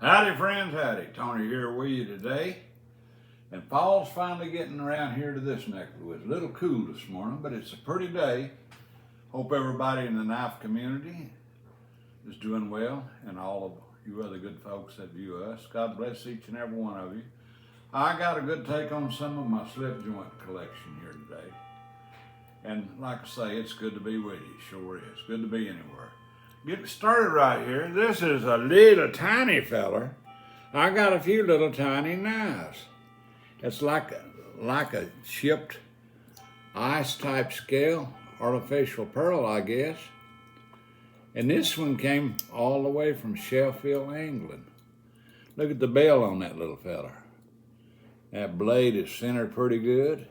Howdy friends, howdy. Tony here with you today. And fall's finally getting around here to this neck of the woods. A little cool this morning, but it's a pretty day. Hope everybody in the knife community is doing well, and all of you other good folks that view us. God bless each and every one of you. I got a good take on some of my slip joint collection here today. And like I say, it's good to be with you, sure is. Good to be anywhere. Getting started right here. This is a little tiny feller. I got a few little tiny knives. It's like a chipped ice type scale, artificial pearl, I guess. And this one came all the way from Sheffield, England. Look at the bell on that little feller. That blade is centered pretty good.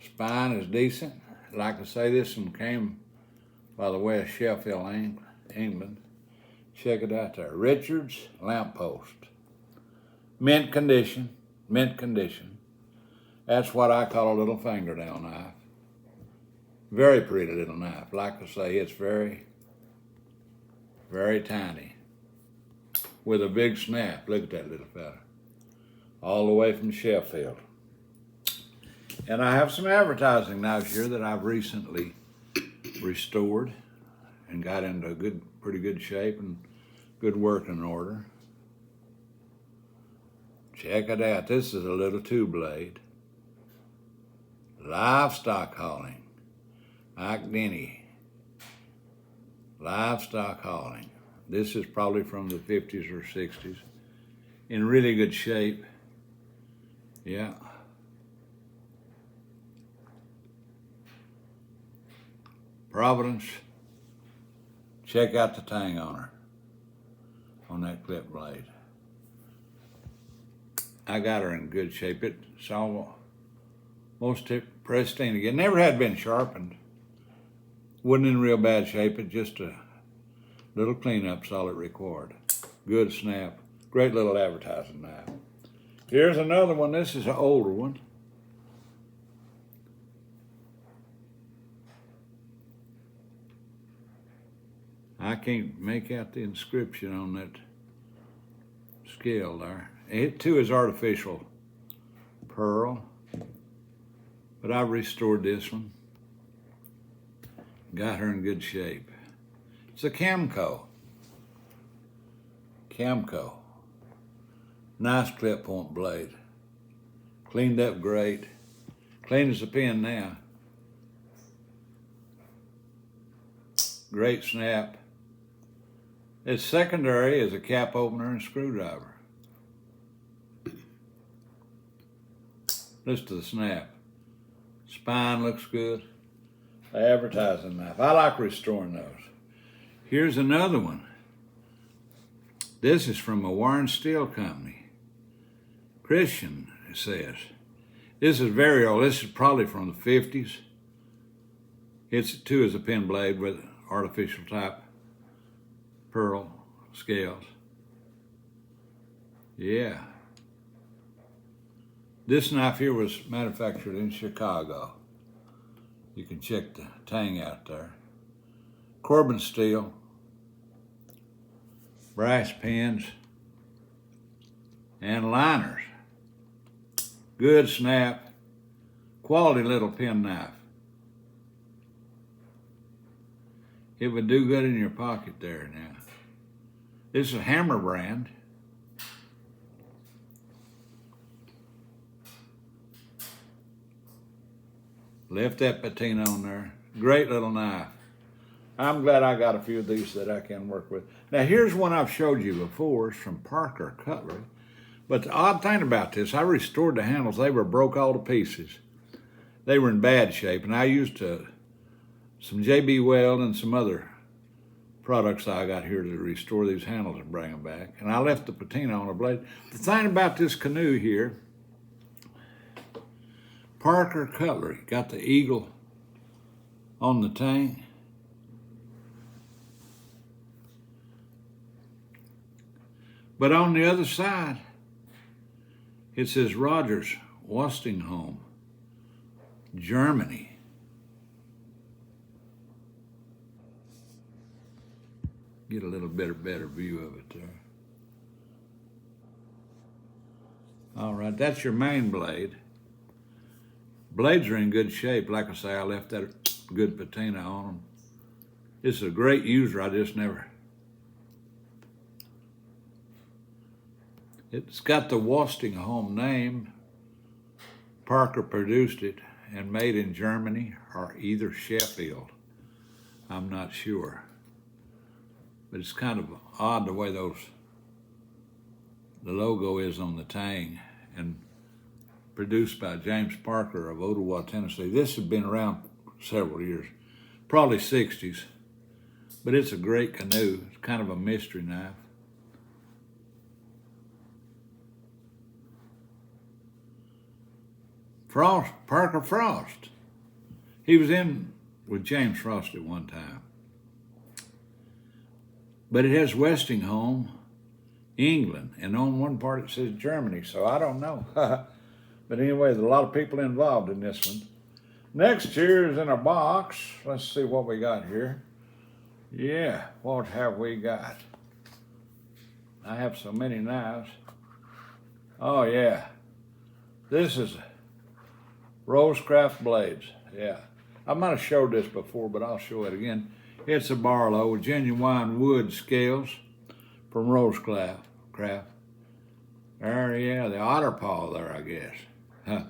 Spine is decent. Like I say, this one came by the way of Sheffield, England. Check it out there. Richards lamppost. Mint condition. Mint condition. That's what I call a little fingernail knife. Very pretty little knife. Like I say, it's very, very tiny. With a big snap. Look at that little fella. All the way from Sheffield. And I have some advertising knives here that I've recently restored and got into pretty good shape and good working order. Check it out. This is a little two blade. Livestock hauling. Ike Denny. Livestock hauling. This is probably from the 50s or 60s. In really good shape. Yeah. Providence, check out the tang on her, on that clip blade. I got her in good shape. It's almost pristine again. Never had been sharpened. Wasn't in real bad shape. It just a little cleanup's all it required. Good snap. Great little advertising knife. Here's another one. This is an older one. I can't make out the inscription on that scale there. It too is artificial pearl, but I restored this one. Got her in good shape. It's a Camco. Camco. Nice clip point blade. Cleaned up great. Clean as a pin now. Great snap. Its secondary is a cap opener and screwdriver. Listen to the snap. Spine looks good. The advertising knife. I like restoring those. Here's another one. This is from a Warren Steel company. Christian, it says. This is very old. This is probably from the 50s. It's too is a pin blade with artificial type pearl scales. Yeah. This knife here was manufactured in Chicago. You can check the tang out there. Corbin steel. Brass pins. And liners. Good snap. Quality little pen knife. It would do good in your pocket there now. This is a Hammer brand. Left that patina on there. Great little knife. I'm glad I got a few of these that I can work with. Now here's one I've showed you before. It's from Parker Cutlery. But the odd thing about this, I restored the handles. They were broke all to pieces. They were in bad shape, and I used some J.B. Weld and some other products I got here to restore these handles and bring them back. And I left the patina on the blade. The thing about this canoe here, Parker Cutlery, got the eagle on the tang. But on the other side, it says Rogers, Westinghouse, Germany. Get a little better view of it there. All right, that's your main blade. Blades are in good shape. Like I say, I left that good patina on them. It's a great user. I just never. It's got the Westinghouse name. Parker produced it and made in Germany or either Sheffield. I'm not sure. But it's kind of odd the way the logo is on the tang, and produced by James Parker of Ottawa, Tennessee. This has been around several years, probably 60s, but it's a great canoe. It's kind of a mystery knife. Parker Frost. He was in with James Frost at one time. But it has Westinghouse, England, and on one part it says Germany, so I don't know. But anyway, there's a lot of people involved in this one. Next here is in a box. Let's see what we got here. Yeah, what have we got? I have so many knives. Oh yeah, this is Rosecraft blades. Yeah, I might have showed this before, but I'll show it again. It's a Barlow with genuine wood scales from Rosecraft. There, yeah, the otter paw there, I guess. Huh.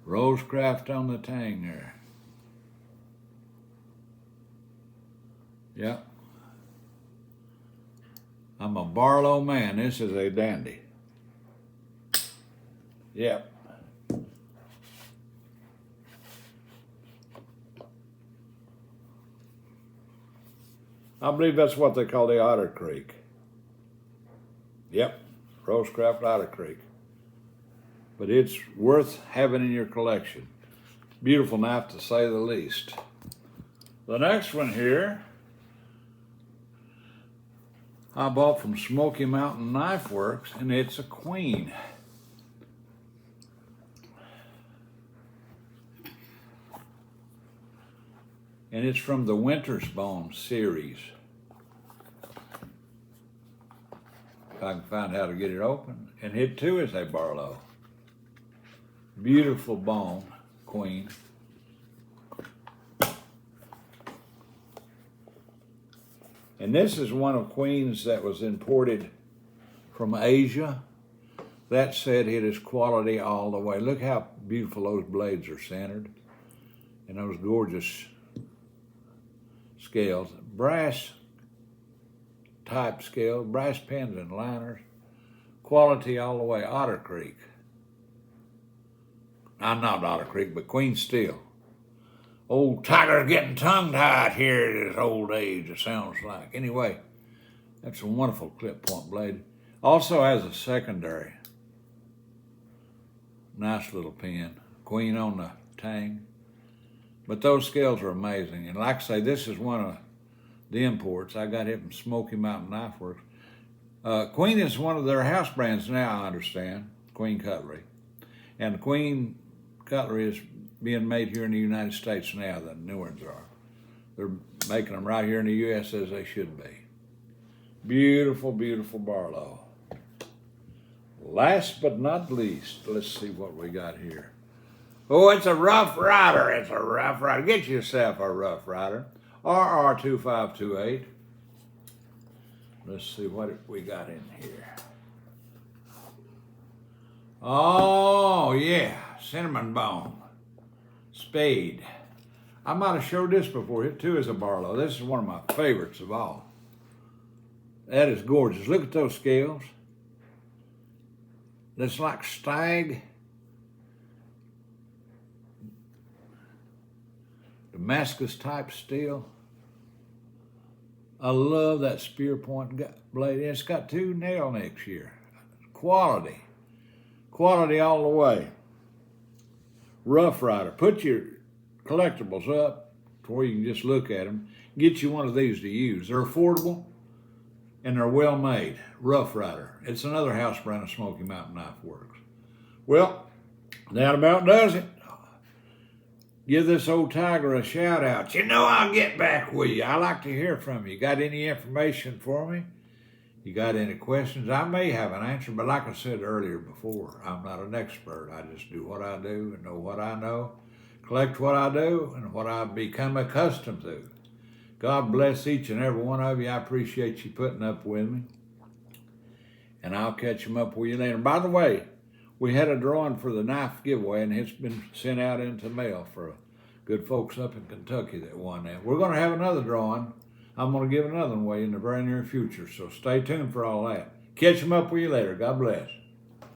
Rosecraft on the tang there. Yep. I'm a Barlow man. This is a dandy. Yep. I believe that's what they call the Otter Creek. Yep, Rosecraft Otter Creek. But it's worth having in your collection. Beautiful knife to say the least. The next one here, I bought from Smoky Mountain Knife Works, and it's a Queen. And it's from the Winter's Bone series. If I can find how to get it open. And it too is a Barlow. Beautiful bone, Queen. And this is one of Queen's that was imported from Asia. That said, it is quality all the way. Look how beautiful those blades are centered. And those gorgeous scales. Brass type scales, brass pins and liners. Quality all the way. Otter Creek. I'm not Otter Creek, but Queen Steel. Old Tiger's getting tongue-tied here at his old age, it sounds like. Anyway, that's a wonderful clip point blade. Also has a secondary. Nice little pin. Queen on the tang. But those scales are amazing. And like I say, this is one of the imports. I got it from Smoky Mountain Knife Works. Queen is one of their house brands now, I understand. Queen Cutlery. And the Queen Cutlery is being made here in the United States now, the new ones are. They're making them right here in the U.S. as they should be. Beautiful, beautiful Barlow. Last but not least, let's see what we got here. Oh, it's a Rough Rider. It's a Rough Rider. Get yourself a Rough Rider. RR2528. Let's see what we got in here. Oh, yeah. Cinnamon bone. Spade. I might have showed this before. It too is a Barlow. This is one of my favorites of all. That is gorgeous. Look at those scales. That's like stag. Damascus type steel. I love that spear point blade. It's got 2 nail necks here. Quality. Quality all the way. Rough Rider. Put your collectibles up to where you can just look at them. Get you one of these to use. They're affordable and they're well made. Rough Rider. It's another house brand of Smoky Mountain Knife Works. Well, that about does it. give this old tiger a shout out. You know I'll get back with you. I like to hear from you. Got any information for me? You got any questions? I may have an answer, but like I said earlier before, I'm not an expert. I just do what I do and know what I know, collect what I do, and what I've become accustomed to. God bless each and every one of you. I appreciate you putting up with me. And I'll catch them up with you later. By the way, we had a drawing for the knife giveaway, and it's been sent out into the mail for good folks up in Kentucky that won that. We're going to have another drawing. I'm going to give another one away in the very near future, so stay tuned for all that. Catch them up with you later. God bless.